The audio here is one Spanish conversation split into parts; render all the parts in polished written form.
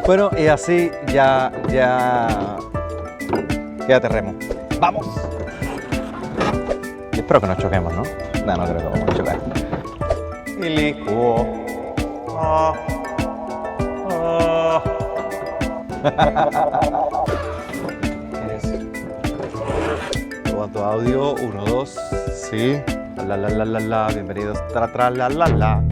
Bueno, y así ya quédate remo. ¡Vamos! Yo espero que no choquemos, ¿no? No creo que vamos a chocar. Y licuo. Probando audio, 1, 2, sí. La, bienvenidos, la.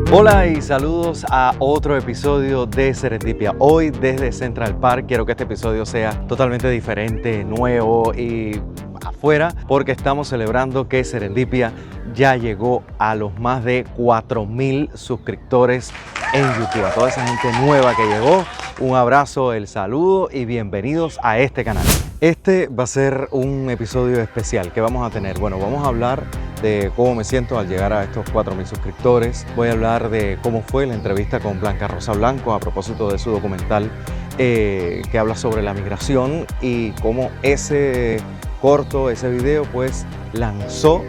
Hola y saludos a otro episodio de Serendipia. Hoy desde Central Park. Quiero que este episodio sea totalmente diferente, nuevo y afuera, porque estamos celebrando que Serendipia ya llegó a los más de 4.000 suscriptores en YouTube. A toda esa gente nueva que llegó, un abrazo, el saludo y bienvenidos a este canal. Este va a ser un episodio especial que vamos a tener. Bueno, vamos a hablar de cómo me siento al llegar a estos 4.000 suscriptores. Voy a hablar de cómo fue la entrevista con Blanca Rosa Blanco a propósito de su documental que habla sobre la migración y cómo ese corto, ese video, pues lanzó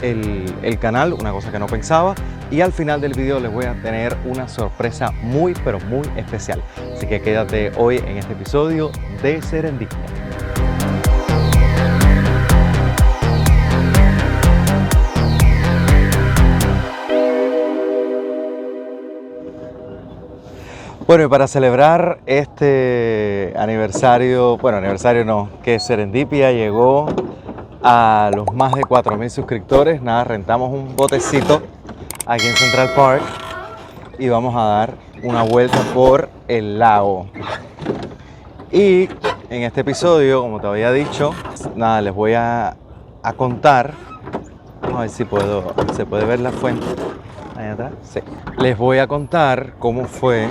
el canal, una cosa que no pensaba. Y al final del video les voy a tener una sorpresa muy, pero muy especial. Así que quédate hoy en este episodio de Serendipia. Bueno, y para celebrar este aniversario, bueno, aniversario no, que Serendipia llegó a los más de 4.000 suscriptores, nada, rentamos un botecito aquí en Central Park y vamos a dar una vuelta por el lago. Y en este episodio, como te había dicho, nada, les voy a contar, vamos a ver si se puede ver la fuente ahí atrás, sí. Les voy a contar cómo fue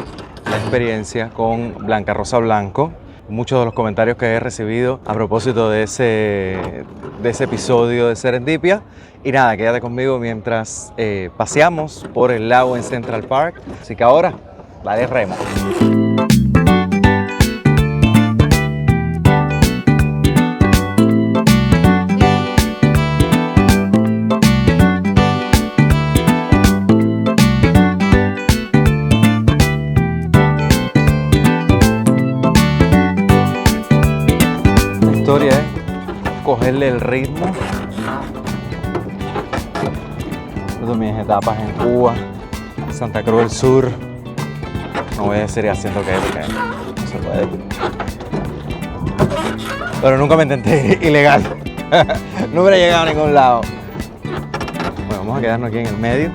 la experiencia con Blanca Rosa Blanco, muchos de los comentarios que he recibido a propósito de ese episodio de Serendipia. Y nada, quédate conmigo mientras paseamos por el lago en Central Park. Así que ahora, dale remo. La historia es cogerle el ritmo. Estas son mis etapas en Cuba, Santa Cruz del Sur. No voy a decir haciendo que porque no se puede. Pero nunca me intenté ilegal. No hubiera llegado a ningún lado. Bueno, vamos a quedarnos aquí en el medio.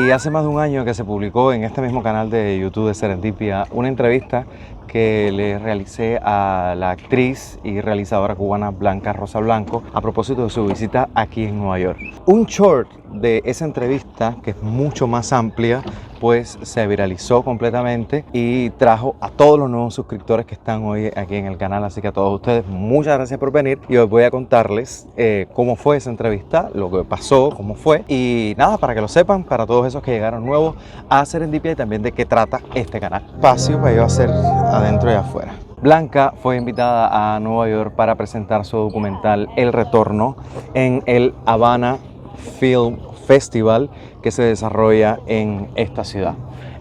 Y hace más de un año que se publicó en este mismo canal de YouTube de Serendipia una entrevista que le realicé a la actriz y realizadora cubana Blanca Rosa Blanco a propósito de su visita aquí en Nueva York. Un short de esa entrevista, que es mucho más amplia, pues se viralizó completamente y trajo a todos los nuevos suscriptores que están hoy aquí en el canal. Así que a todos ustedes, muchas gracias por venir y hoy voy a contarles cómo fue esa entrevista, lo que pasó, cómo fue y nada, para que lo sepan, para todos esos que llegaron nuevos a Serendipia y también de qué trata este canal. Espacio para yo hacer adentro y afuera. Blanca fue invitada a Nueva York para presentar su documental El Retorno en el Havana Film Festival que se desarrolla en esta ciudad.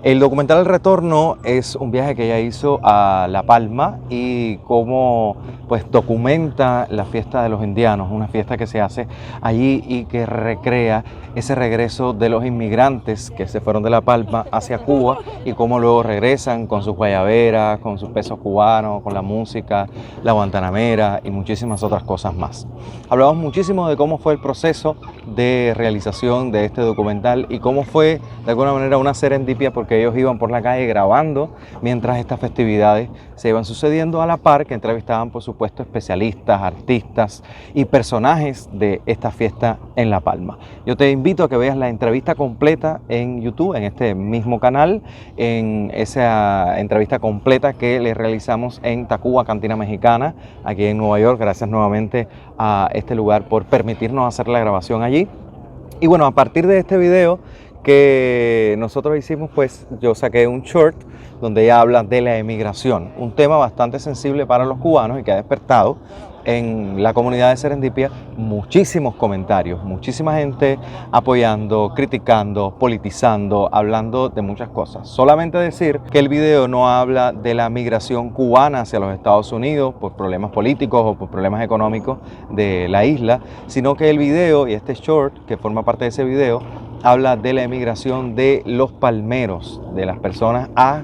El documental El Retorno es un viaje que ella hizo a La Palma y cómo pues documenta la fiesta de los indianos, una fiesta que se hace allí y que recrea ese regreso de los inmigrantes que se fueron de La Palma hacia Cuba y cómo luego regresan con sus guayaberas, con sus pesos cubanos, con la música, la guantanamera y muchísimas otras cosas más. Hablamos muchísimo de cómo fue el proceso de realización de este documental y cómo fue de alguna manera una serendipia porque ellos iban por la calle grabando mientras estas festividades se iban sucediendo a la par que entrevistaban por supuesto especialistas, artistas y personajes de esta fiesta en La Palma. Yo te invito a que veas la entrevista completa en YouTube, en este mismo canal, en esa entrevista completa que le realizamos en Tacuba, Cantina Mexicana, aquí en Nueva York. Gracias nuevamente a este lugar por permitirnos hacer la grabación allí. Y bueno, a partir de este video que nosotros hicimos, pues yo saqué un short donde ella habla de la emigración, un tema bastante sensible para los cubanos y que ha despertado en la comunidad de Serendipia muchísimos comentarios, muchísima gente apoyando, criticando, politizando, hablando de muchas cosas. Solamente decir que el video no habla de la migración cubana hacia los Estados Unidos por problemas políticos o por problemas económicos de la isla, sino que el video y este short que forma parte de ese video habla de la emigración de los palmeros, de las personas a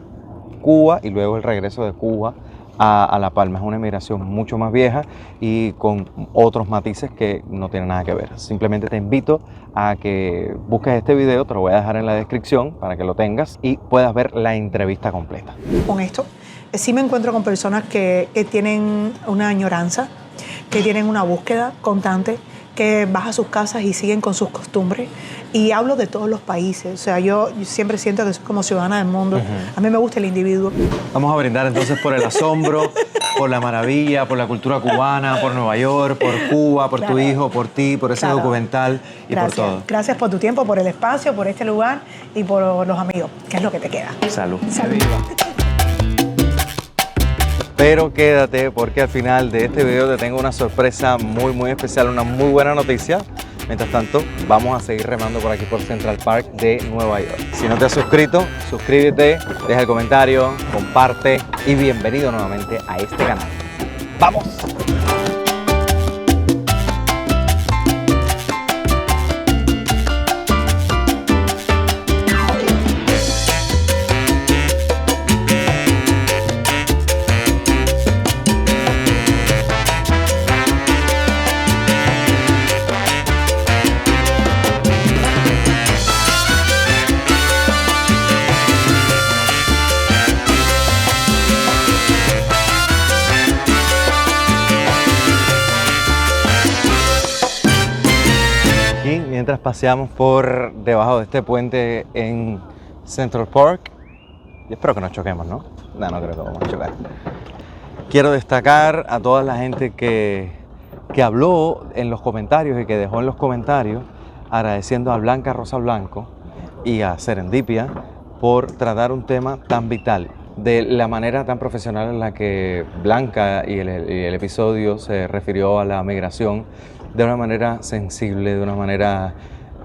Cuba y luego el regreso de Cuba a La Palma. Es una emigración mucho más vieja y con otros matices que no tienen nada que ver. Simplemente te invito a que busques este video, te lo voy a dejar en la descripción para que lo tengas y puedas ver la entrevista completa. Con esto, sí me encuentro con personas que tienen una añoranza, que tienen una búsqueda constante, que van a sus casas y siguen con sus costumbres. Y hablo de todos los países. O sea, yo siempre siento que soy como ciudadana del mundo. A mí me gusta el individuo. Vamos a brindar entonces por el asombro, por la maravilla, por la cultura cubana, por Nueva York, por Cuba, por tu hijo, por ti, por ese documental y gracias. por todo. Gracias por tu tiempo, por el espacio, por este lugar y por los amigos, que es lo que te queda. Salud. Salud. Pero quédate porque al final de este video te tengo una sorpresa muy especial, una muy buena noticia. Mientras tanto, vamos a seguir remando por aquí por Central Park de Nueva York. Si no te has suscrito, suscríbete, deja el comentario, comparte y bienvenido nuevamente a este canal. ¡Vamos! Mientras paseamos por debajo de este puente en Central Park, y espero que no choquemos, ¿no? No creo que vamos a chocar. Quiero destacar a toda la gente que habló en los comentarios y que dejó en los comentarios agradeciendo a Blanca Rosa Blanco y a Serendipia por tratar un tema tan vital, de la manera tan profesional en la que Blanca y el episodio se refirió a la migración, de una manera sensible, de una manera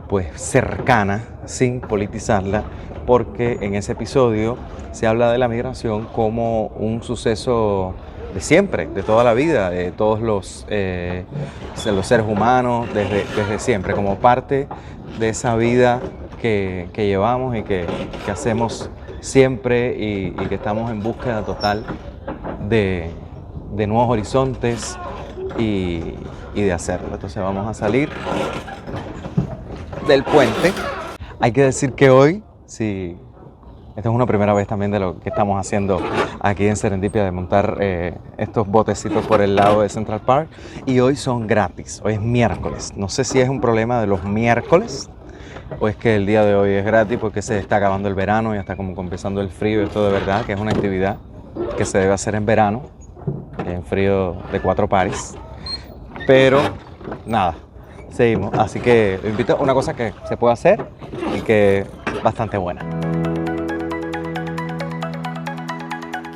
pues cercana, sin politizarla, porque en ese episodio se habla de la migración como un suceso de siempre, de toda la vida, de todos los seres humanos, desde siempre, como parte de esa vida que llevamos y que hacemos siempre y que estamos en búsqueda total de nuevos horizontes y de hacerlo. Entonces vamos a salir del puente. Hay que decir que hoy, sí, esta es una primera vez también de lo que estamos haciendo aquí en Serendipia, de montar estos botecitos por el lado de Central Park, y hoy son gratis. Hoy es miércoles. No sé si es un problema de los miércoles o es que el día de hoy es gratis porque se está acabando el verano y ya está como empezando el frío. Esto de verdad que es una actividad que se debe hacer en verano, en frío de 4 pares. Pero nada, seguimos. Así que os invito a una cosa que se puede hacer y que es bastante buena.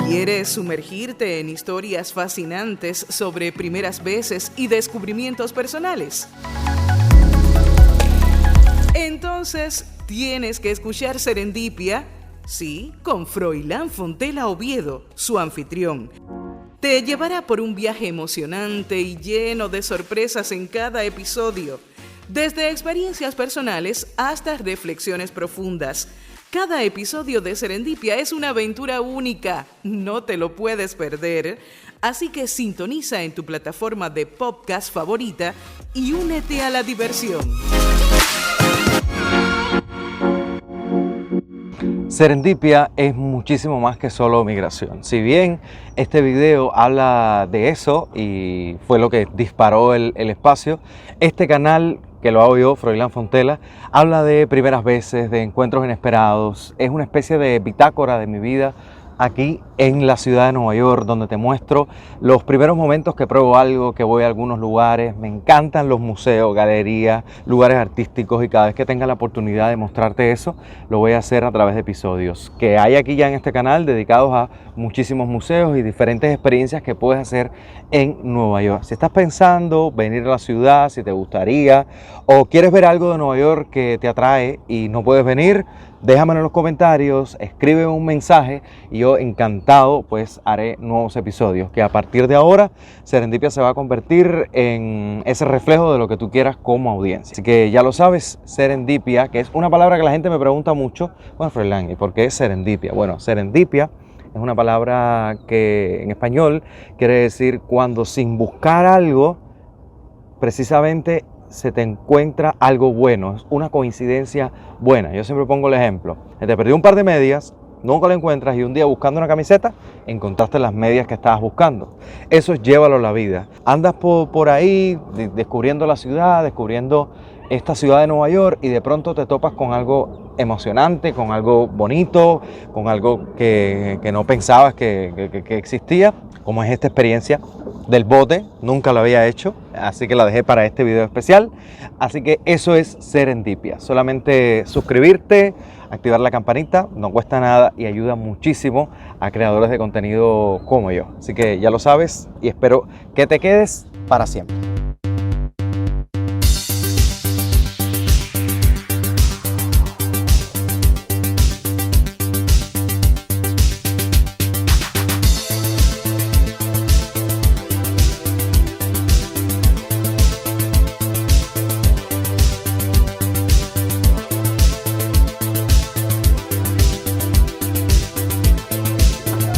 ¿Quieres sumergirte en historias fascinantes sobre primeras veces y descubrimientos personales? Entonces, tienes que escuchar Serendipia, sí, con Froilán Fontela Oviedo, su anfitrión. Te llevará por un viaje emocionante y lleno de sorpresas en cada episodio, desde experiencias personales hasta reflexiones profundas. Cada episodio de Serendipia es una aventura única, no te lo puedes perder. Así que sintoniza en tu plataforma de podcast favorita y únete a la diversión. Serendipia es muchísimo más que solo migración. Si bien este video habla de eso y fue lo que disparó el espacio, este canal, que lo hago yo, Froilán Fontela, habla de primeras veces, de encuentros inesperados. Es una especie de bitácora de mi vida aquí en la ciudad de Nueva York, donde te muestro los primeros momentos que pruebo algo, que voy a algunos lugares. Me encantan los museos, galerías, lugares artísticos, y cada vez que tenga la oportunidad de mostrarte eso, lo voy a hacer a través de episodios que hay aquí ya en este canal dedicados a muchísimos museos y diferentes experiencias que puedes hacer en Nueva York. Si estás pensando venir a la ciudad, si te gustaría o quieres ver algo de Nueva York que te atrae y no puedes venir, déjamelo en los comentarios, escribe un mensaje y yo encantado pues haré nuevos episodios, que a partir de ahora Serendipia se va a convertir en ese reflejo de lo que tú quieras como audiencia. Así que ya lo sabes, Serendipia, que es una palabra que la gente me pregunta mucho. Bueno, Froilán, ¿y por qué serendipia? Bueno, serendipia es una palabra que en español quiere decir cuando sin buscar algo, precisamente se te encuentra algo bueno, es una coincidencia buena. Yo siempre pongo el ejemplo: te perdí un par de medias, nunca lo encuentras, y un día buscando una camiseta encontraste las medias que estabas buscando. Eso es llévalo a la vida. Andas por ahí descubriendo la ciudad, descubriendo esta ciudad de Nueva York, y de pronto te topas con algo emocionante, con algo bonito, con algo que no pensabas que existía, como es esta experiencia del bote. Nunca lo había hecho, así que la dejé para este video especial. Así que eso es Serendipia. Solamente suscribirte, activar la campanita, no cuesta nada y ayuda muchísimo a creadores de contenido como yo. Así que ya lo sabes y espero que te quedes para siempre.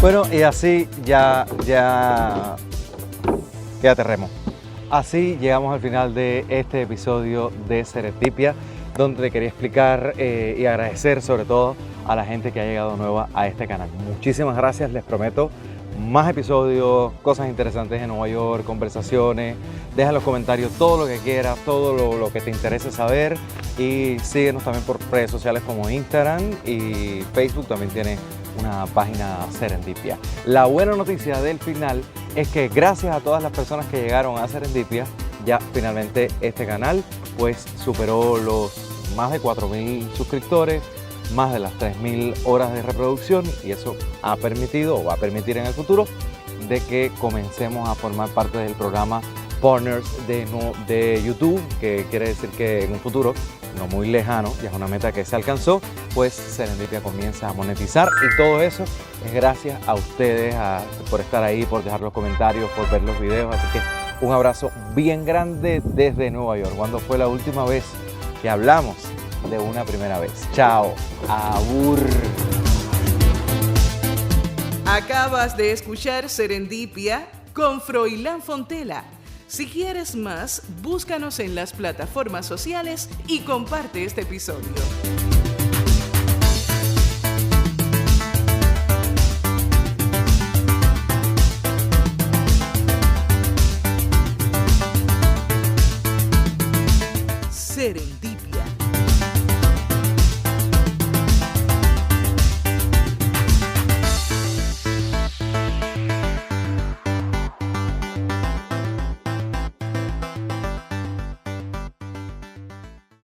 Bueno, y así ya quédate remo. Así llegamos al final de este episodio de Serendipia, donde te quería explicar y agradecer sobre todo a la gente que ha llegado nueva a este canal. Muchísimas gracias, les prometo más episodios, cosas interesantes en Nueva York, conversaciones. Deja en los comentarios todo lo que quieras, todo lo que te interese saber, y síguenos también por redes sociales como Instagram y Facebook. También tiene una página Serendipia. La buena noticia del final es que gracias a todas las personas que llegaron a Serendipia, ya finalmente este canal pues superó los más de 4.000 suscriptores, más de las 3.000 horas de reproducción, y eso ha permitido o va a permitir en el futuro de que comencemos a formar parte del programa Partners de YouTube, que quiere decir que en un futuro no muy lejano, ya es una meta que se alcanzó, pues Serendipia comienza a monetizar, y todo eso es gracias a ustedes por estar ahí, por dejar los comentarios, por ver los videos. Así que un abrazo bien grande desde Nueva York. ¿Cuándo fue la última vez que hablamos de una primera vez? Chao, abur. Acabas de escuchar Serendipia con Froilán Fontela. Si quieres más, búscanos en las plataformas sociales y comparte este episodio. Serendipia.